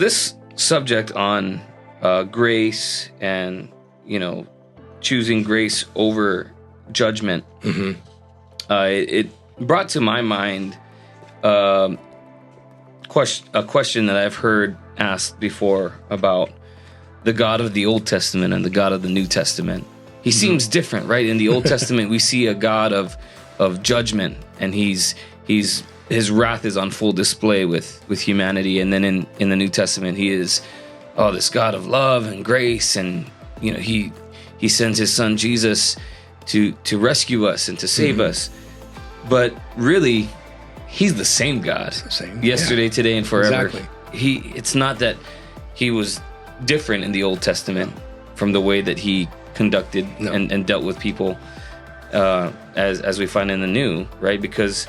This subject on grace and, choosing grace over judgment, it brought to my mind a question that I've heard asked before about the God of the Old Testament and the God of the New Testament. He seems different, right? In the Old Testament, we see a God of judgment, and his wrath is on full display with humanity. And then in the New Testament, he is this God of love and grace, and he sends his son Jesus to rescue us and to save us. But really, he's the same God, yesterday, today, and forever. Exactly. It's not that he was different in the Old Testament from the way that he conducted and dealt with people as we find in the New, right? Because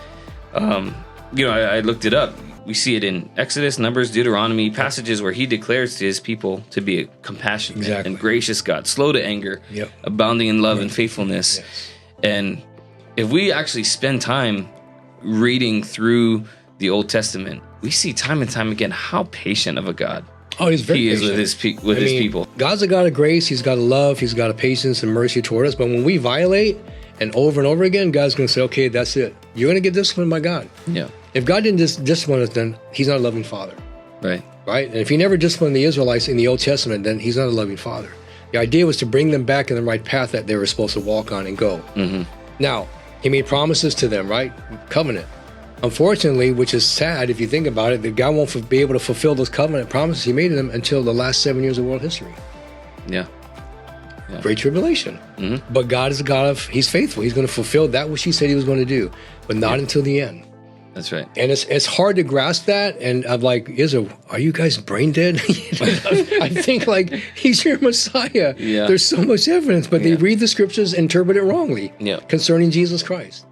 I looked it up. We see it in Exodus, Numbers, Deuteronomy, passages where he declares to his people to be a compassionate and gracious God, slow to anger, abounding in love and faithfulness. And if we actually spend time reading through the Old Testament, we see time and time again how patient of a God he's very patient. Is with his people. God's a God of grace. He's got a love. He's got a patience and mercy toward us. But when we violate, and over again, God's going to say, okay, that's it. You're going to get disciplined by God. Yeah. If God didn't discipline us, then he's not a loving father. Right. And if he never disciplined the Israelites in the Old Testament, then he's not a loving father. The idea was to bring them back in the right path that they were supposed to walk on and go. Now, he made promises to them, right? Covenant. Unfortunately, which is sad if you think about it, that God won't be able to fulfill those covenant promises he made to them until the last 7 years of world history. Yeah. Great tribulation. But God is a God he's faithful. He's going to fulfill that which he said he was going to do, but not until the end. That's right. And it's hard to grasp that. And I'm like, Israel, are you guys brain dead? I think he's your Messiah. Yeah. There's so much evidence, but they read the scriptures, interpret it wrongly concerning Jesus Christ.